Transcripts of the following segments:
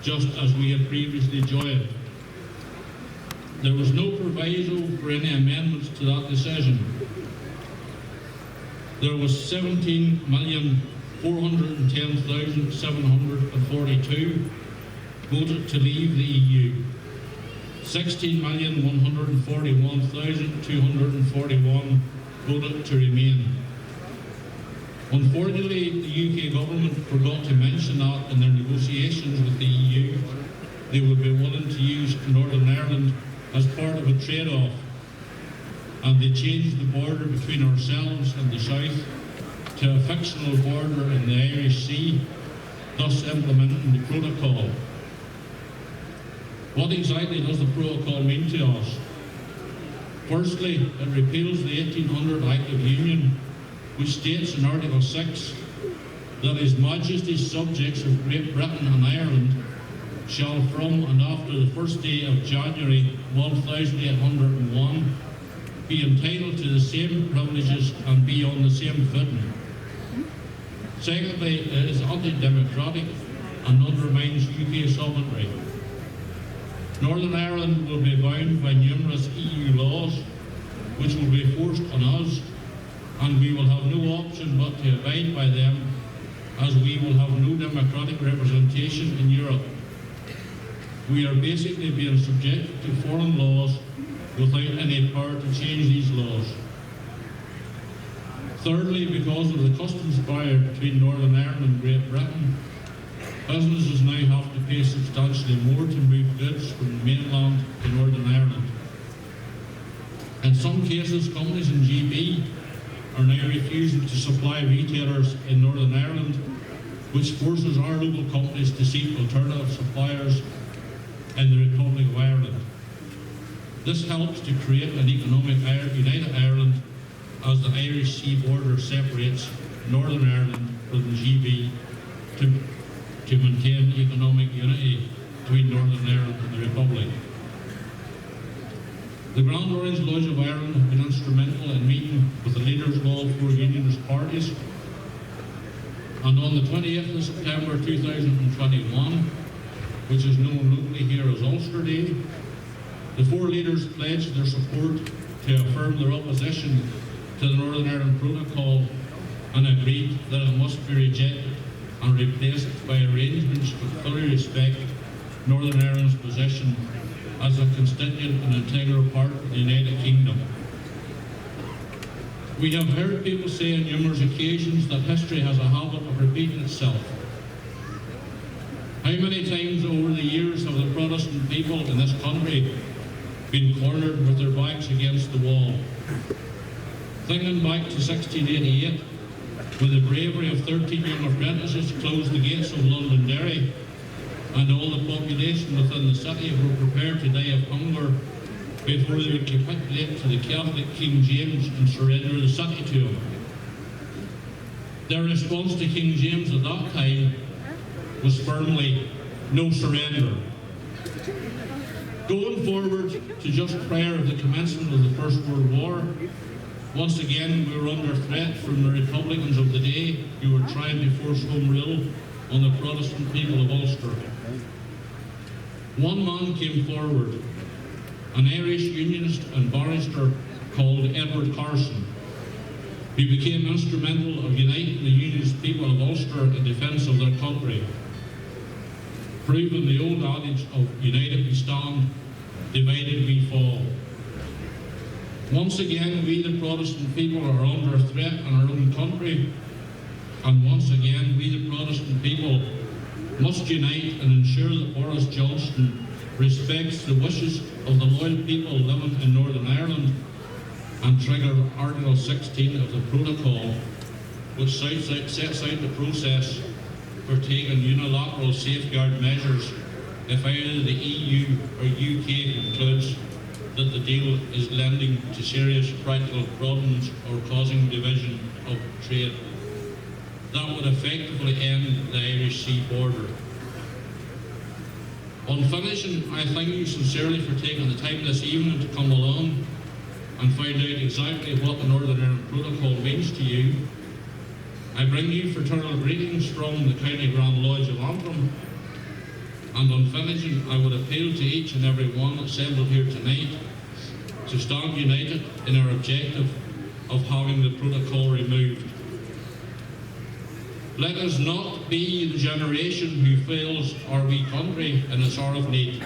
just as we had previously joined. There was no proviso for any amendments to that decision. There was 17,410,742 voted to leave the EU. 16,141,241 voted to remain. Unfortunately, the UK government forgot to mention that in their negotiations with the EU, they would be willing to use Northern Ireland as part of a trade-off, and they changed the border between ourselves and the south to a fictional border in the Irish Sea, thus implementing the protocol. What exactly does the protocol mean to us? Firstly, it repeals the 1800 Act of Union, which states in Article 6 that His Majesty's subjects of Great Britain and Ireland shall from and after the first day of January 1801 be entitled to the same privileges and be on the same footing. Secondly, it is anti-democratic and undermines UK sovereignty. Northern Ireland will be bound by numerous EU laws which will be forced on us, and we will have no option but to abide by them, as we will have no democratic representation in Europe. We are basically being subjected to foreign laws without any power to change these laws. Thirdly, because of the customs barrier between Northern Ireland and Great Britain, businesses now have to pay substantially more to move goods from the mainland to Northern Ireland. In some cases, companies in GB are now refusing to supply retailers in Northern Ireland, which forces our local companies to seek alternative suppliers in the Republic of Ireland. This helps to create an economic United Ireland as the Irish Sea border separates Northern Ireland from the GB to maintain economic unity between Northern Ireland and the Republic. The Grand Orange Lodge of Ireland have been instrumental in meeting with the leaders of all four Unionist parties, and on the 28th of September 2021, which is known locally here as Ulster Day, the four leaders pledged their support to affirm their opposition to the Northern Ireland Protocol and agreed that it must be rejected and replaced by arrangements to fully respect Northern Ireland's position as a constituent and integral part of the United Kingdom. We have heard people say on numerous occasions that history has a habit of repeating itself. How many times over the years have the Protestant people in this country been cornered with their backs against the wall? Thinking back to 1688, when the bravery of 13 young apprentices closed the gates of Londonderry, and all the population within the city were prepared to die of hunger before they would capitulate to the Catholic King James and surrender the city to him. Their response to King James at that time was firmly, no surrender. Going forward to just prior to the commencement of the First World War, once again we were under threat from the Republicans of the day who were trying to force home rule on the Protestant people of Ulster. One man came forward, an Irish Unionist and barrister called Edward Carson, who became instrumental of uniting the Unionist people of Ulster in defence of their country, proving the old adage of united we stand, divided we fall. Once again, we the Protestant people are under threat in our own country, and once again, we the Protestant people must unite and ensure that Boris Johnson respects the wishes of the loyal people living in Northern Ireland and trigger Article 16 of the Protocol, which sets out the process for taking unilateral safeguard measures if either the EU or UK concludes that the deal is lending to serious practical problems or causing division of trade. That would effectively end the Irish Sea border. On finishing, I thank you sincerely for taking the time this evening to come along and find out exactly what the Northern Ireland Protocol means to you. I bring you fraternal greetings from the County Grand Lodge of Antrim, And on finishing, I would appeal to each and every one assembled here tonight to stand united in our objective of having the protocol removed. Let us not be the generation who fails our wee country in its hour of need.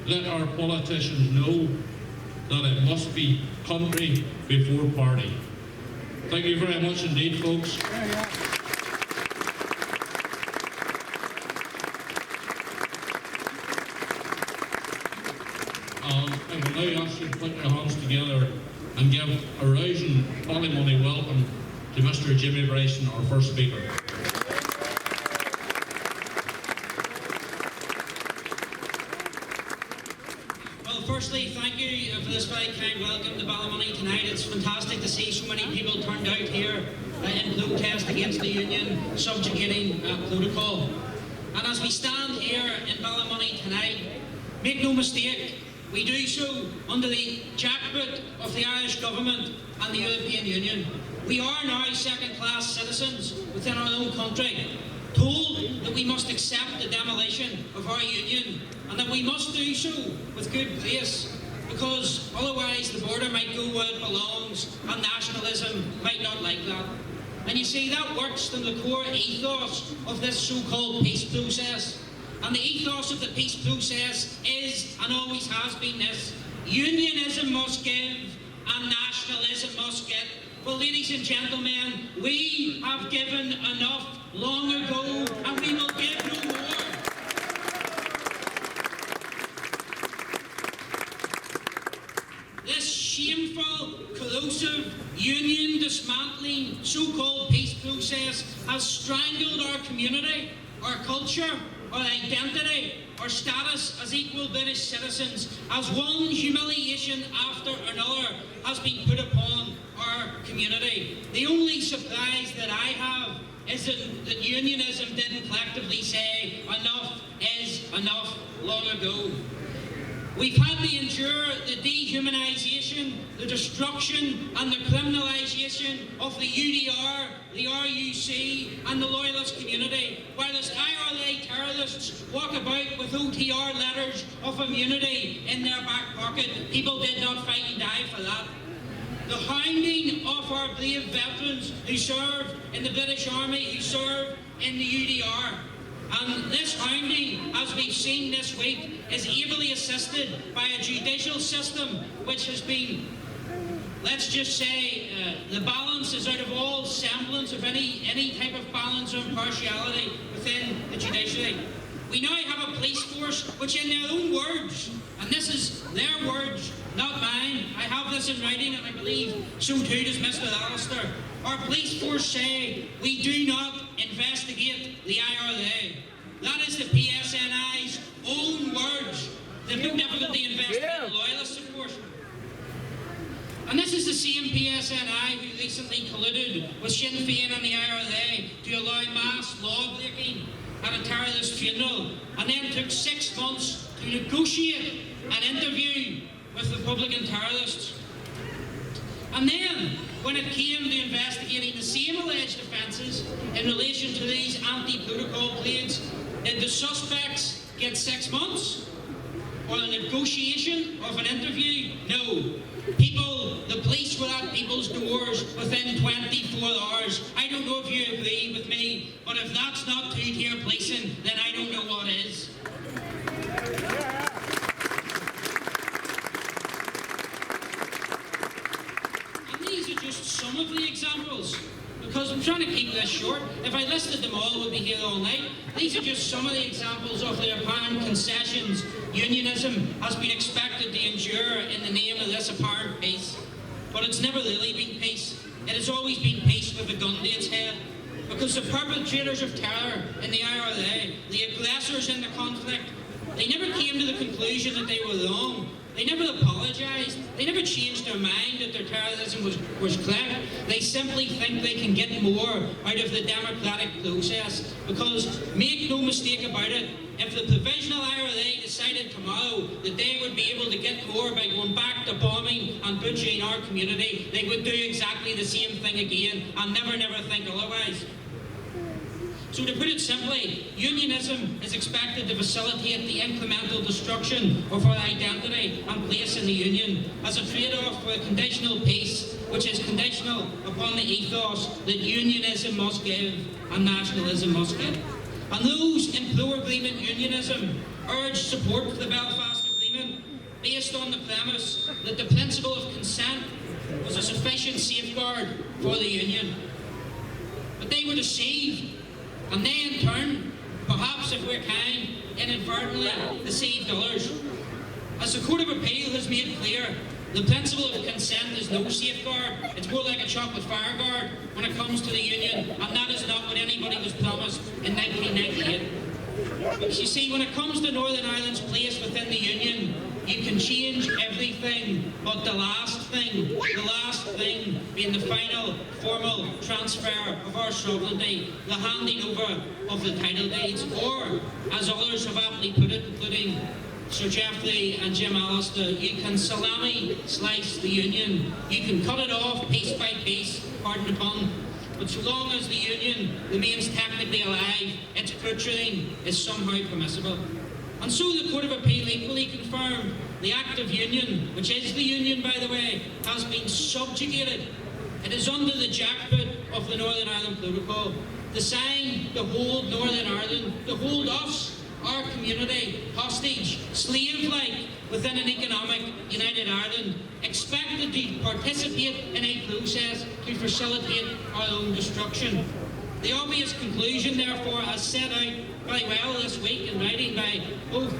Let our politicians know that it must be country before party. Thank you very much indeed, folks. I will now ask you to put your hands together and give a rousing Ballymoney welcome to Mr. Jimmy Bryson, our first speaker. Well, firstly, thank you for this very kind welcome to Ballymoney tonight. It's fantastic to see so many people turned out here in protest against the union subjugating protocol. And as we stand here in Ballymoney tonight, make no mistake, we do so under the jackboot of the Irish government and the European Union. We are now second-class citizens within our own country, told that we must accept the demolition of our union and that we must do so with good grace, because otherwise the border might go where it belongs and nationalism might not like that. And you see, that works in the core ethos of this so-called peace process. And the ethos of the peace process is, and always has been, this: unionism must give and nationalism must get. Well, ladies and gentlemen, we have given enough long ago, and we will give no more. This shameful, corrosive, union dismantling, so-called peace process has strangled our community, our culture, our identity, our status as equal British citizens, as one humiliation after another has been put upon our community. The only surprise that I have is that unionism didn't collectively say enough is enough long ago. We've had to endure the dehumanisation, the destruction and the criminalisation of the UDR, the RUC and the Loyalist community, whilst IRA terrorists walk about with OTR letters of immunity in their back pocket. People did not fight and die for that. The hounding of our brave veterans who served in the British Army, who served in the UDR. And this hounding, as we've seen this week, is ably assisted by a judicial system which has been, let's just say, the balance is out of all semblance of any type of balance or impartiality within the judiciary. We now have a police force which, in their own words, and this is their words, not mine, I have this in writing and I believe so too does Mr. Alistair, our police force say we do not investigate the IRA. That is the PSNI's own words. They've no difficulty investigating the Loyalists, of course. And this is the same PSNI who recently colluded with Sinn Féin and the IRA to allow mass law-breaking at a terrorist funeral, and then took 6 months to negotiate an interview with Republican terrorists. And then, when it came to investigating the same alleged offences in relation to these anti-protocol plaids, did the suspects get 6 months? Or a negotiation of an interview? No. The police were at people's doors within 24 hours. I don't know if you agree with me, but if that's not two-tier policing, then I don't know what is. And these are just some of the examples, because I'm trying to keep this short. If I listed them all, we'd be here all night. These are just some of the examples of the apparent concessions unionism has been expected to endure in the name of this apparent peace. But it's never really been peace. It has always been peace with a gun to its head. Because the perpetrators of terror in the IRA, the aggressors in the conflict, they never came to the conclusion that they were wrong. They never apologised. They never changed their mind that their terrorism was correct. They simply think they can get more out of the democratic process. Because, make no mistake about it, if the provisional IRA decided tomorrow that they would be able to get more by going back to bombing and butchering our community, they would do exactly the same thing again and never think otherwise. So to put it simply, unionism is expected to facilitate the incremental destruction of our identity and place in the union as a trade-off for a conditional peace, which is conditional upon the ethos that unionism must give and nationalism must give. And those in pro-agreement unionism urge support for the Belfast Agreement based on the premise that the principle of consent was a sufficient safeguard for the union. But they were deceived, and they in turn, perhaps if we're kind, inadvertently deceived others. As the Court of Appeal has made clear, the principle of consent is no safeguard. It's more like a chocolate fire guard when it comes to the union, and that is not what anybody was promised in 1998. But you see, when it comes to Northern Ireland's place within the union, you can change everything but the last thing being the final formal transfer of our sovereignty, the handing over of the title deeds, or, as others have aptly put it, including Sir Geoffrey and Jim Allister, you can salami slice the union, you can cut it off piece by piece, pardon the pun, but so long as the union remains technically alive, its butchering is somehow permissible. And so the Court of Appeal equally confirmed the Act of Union, which is the Union, by the way, has been subjugated. It is under the jackboot of the Northern Ireland Protocol, designed to hold Northern Ireland, to hold us, our community, hostage, slave-like, within an economic United Ireland, expected to participate in a process to facilitate our own destruction. The obvious conclusion, therefore, as set out very well this week in writing by both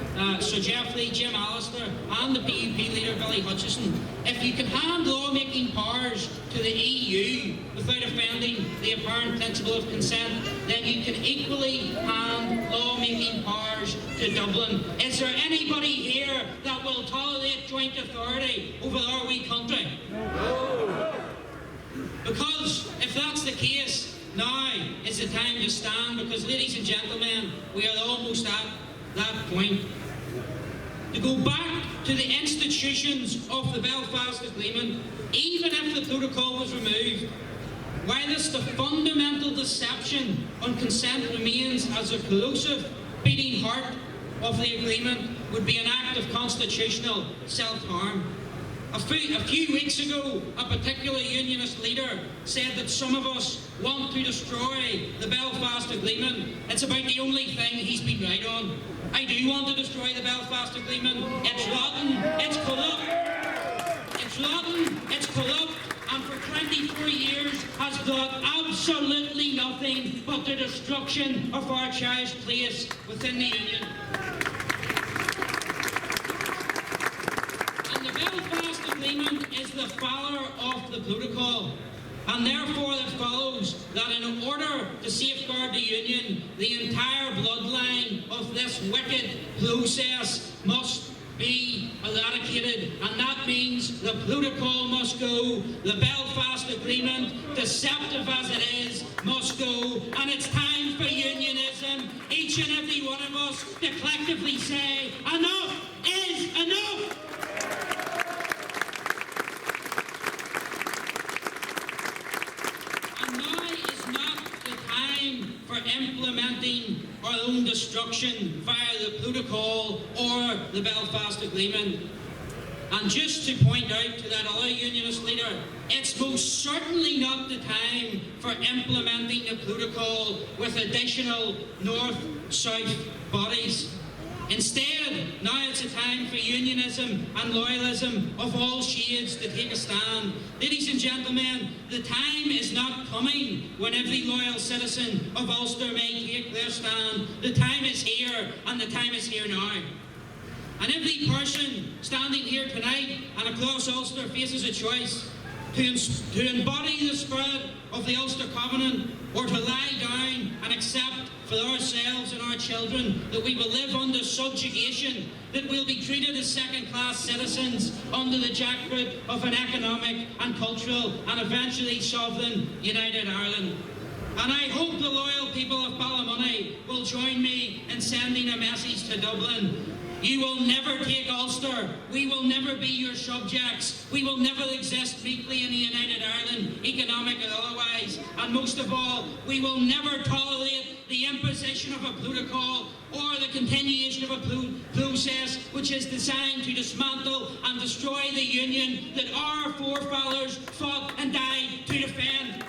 Sir Geoffrey, Jim Allister, and the PUP leader, Billy Hutchison, if you can hand lawmaking powers to the EU without offending the apparent principle of consent, then you can equally hand lawmaking powers to Dublin. Is there anybody here that will tolerate joint authority over our wee country? No. Because if that's the case, now is the time to stand, because, ladies and gentlemen, we are almost at that point. To go back to the institutions of the Belfast Agreement, even if the protocol was removed, whilst the fundamental deception on consent remains as a corrosive beating heart of the agreement, would be an act of constitutional self-harm. A few weeks ago, a particular unionist leader said that some of us want to destroy the Belfast Agreement. It's about the only thing he's been right on. I do want to destroy the Belfast Agreement. It's rotten, it's corrupt. It's rotten, it's corrupt, and for 24 years has brought absolutely nothing but the destruction of our cherished place within the Union. Agreement is the father of the protocol, and therefore it follows that in order to safeguard the Union, the entire bloodline of this wicked process must be eradicated, and that means the protocol must go, the Belfast Agreement, deceptive as it is, must go, and it's time for unionism, each and every one of us, to collectively say, enough is enough! For implementing our own destruction via the protocol or the Belfast Agreement. And just to point out to that other unionist leader, it's most certainly not the time for implementing the protocol with additional north-south bodies. Instead, now it's a time for unionism and loyalism of all shades to take a stand. Ladies and gentlemen, the time is not coming when every loyal citizen of Ulster may take their stand. The time is here, and the time is here now. And every person standing here tonight and across Ulster faces a choice to embody the spirit of the Ulster Covenant, or to lie down and accept for ourselves and our children that we will live under subjugation, that we'll be treated as second-class citizens under the jackboot of an economic and cultural and eventually sovereign United Ireland. And I hope the loyal people of Ballymoney will join me in sending a message to Dublin. You will never take Ulster. We will never be your subjects. We will never exist meekly in the United Ireland, economic or otherwise. And most of all, we will never tolerate the imposition of a protocol or the continuation of a process which is designed to dismantle and destroy the union that our forefathers fought and died to defend.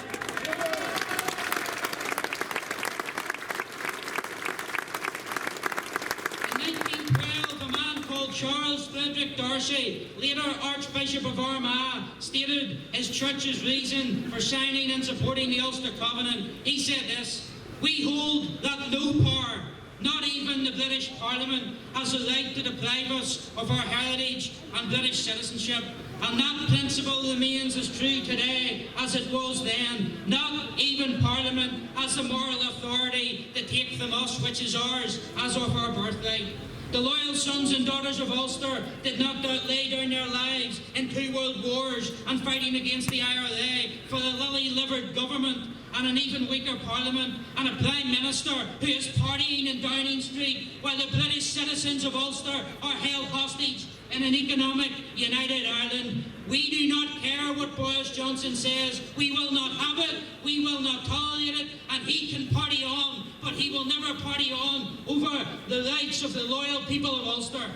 Charles Frederick Darcy, later Archbishop of Armagh, stated his church's reason for signing and supporting the Ulster Covenant. He said this: "We hold that no power, not even the British Parliament, has the right to deprive us of our heritage and British citizenship. And that principle remains as true today as it was then. Not even Parliament has the moral authority to take from us which is ours as of our birthright. The loyal sons and daughters of Ulster did not lay down their lives in 2 world wars and fighting against the IRA for the lily-livered government and an even weaker Parliament and a Prime Minister who is partying in Downing Street while the British citizens of Ulster are held hostage in an economic united Ireland. We do not care what Boris Johnson says. We will not have it. We will not tolerate it. And he can party on, but he will never party on over the rights of the loyal people of Ulster."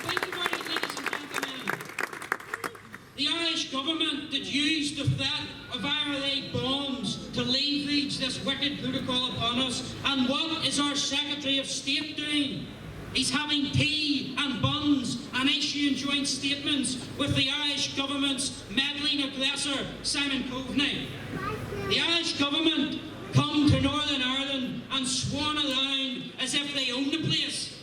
Think about it, ladies and gentlemen. The Irish government that used the threat of IRA bombs to leverage this wicked protocol upon us. And what is our Secretary of State doing? He's having tea and buns and issuing joint statements with the Irish government's meddling aggressor, Simon Coveney. The Irish government come to Northern Ireland and swan around as if they own the place.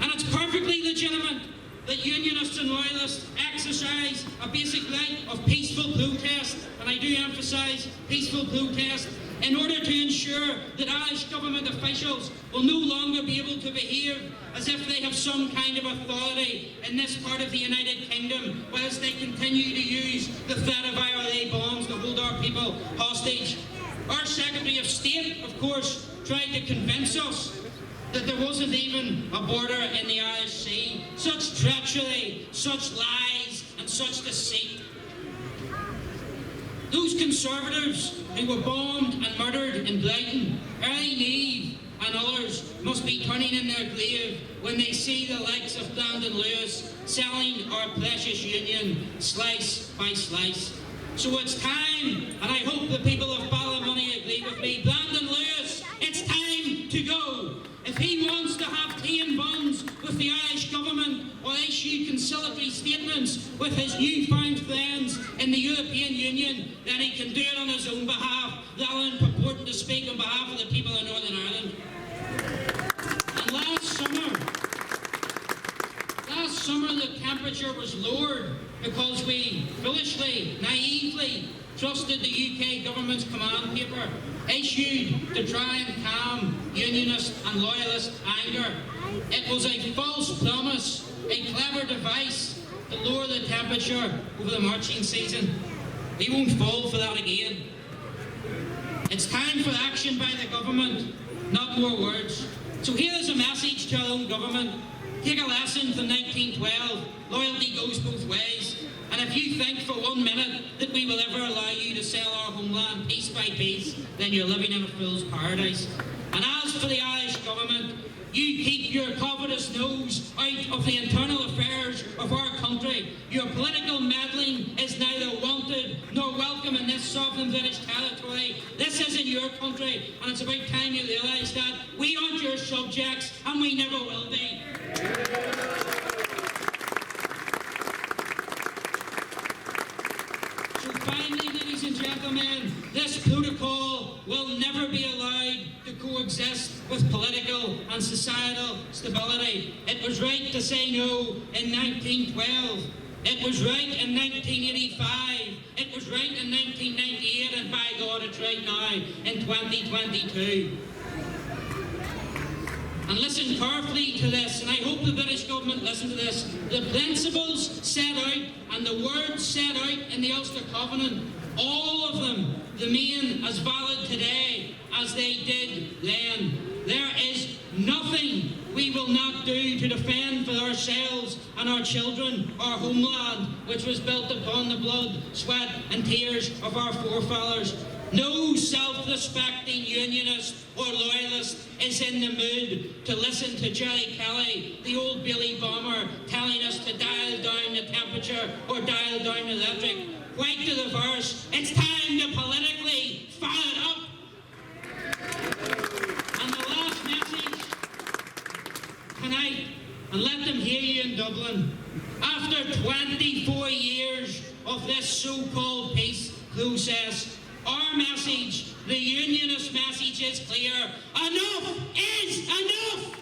And it's perfectly legitimate that Unionists and Loyalists exercise a basic right of peaceful protest, and I do emphasise peaceful protest, in order to ensure that Irish government officials will no longer be able to behave as if they have some kind of authority in this part of the United Kingdom, whilst they continue to use the threat of IRA bombs to hold our people hostage. Our Secretary of State, of course, tried to convince us that there wasn't even a border in the Irish Sea. Such treachery, such lies, and such deceit. Those Conservatives who were bombed and murdered in Bryson, Early Neve and others must be turning in their grave when they see the likes of Brandon Lewis selling our precious union slice by slice. So it's time, and I hope the people of Ballymoney agree with me, Brandon Lewis, it's time to go. If he wants to have tea and buns with the Irish government or issue conciliatory statements with his newfound friends in the European Union, then he can do it on his own behalf rather than purporting to speak on behalf of the people of Northern Ireland. And last summer the temperature was lowered because we foolishly, naively trusted the UK government's command paper, issued to try and calm Unionist and Loyalist anger. It was a false promise, a clever device to lower the temperature over the marching season. We won't fall for that again. It's time for action by the government, not more words. So here is a message to our own government. Take a lesson from 1912. Loyalty goes both ways. And if you think for 1 minute that we will ever allow you to sell our homeland piece by piece, then you're living in a fool's paradise. And as for the Irish government, you keep your covetous nose out of the internal affairs of our country. Your political meddling is neither wanted nor welcome in this sovereign British territory. This isn't your country, and it's about time you realise that. We aren't your subjects, and we never will be. So finally, ladies and gentlemen, this protocol will never be allowed to coexist with political and societal stability. It was right to say no in 1912. It was right in 1985. It was right in 1998, and by God, it's right now in 2022. And listen carefully to this, and I hope the British government listen to this. The principles set out and the words set out in the Ulster Covenant, all of them remain as valid today as they did then. There is nothing we will not do to defend for ourselves and our children our homeland, which was built upon the blood, sweat and tears of our forefathers. No self-respecting unionist or loyalist is in the mood to listen to Jerry Kelly, the old Billy bomber, telling us to dial down the temperature or dial down the electric. Quite the reverse. It's time to politically fire it up. And the last message tonight, and let them hear you in Dublin, after 24 years of this so-called peace process, our message, the Unionist message, is clear. Enough is enough!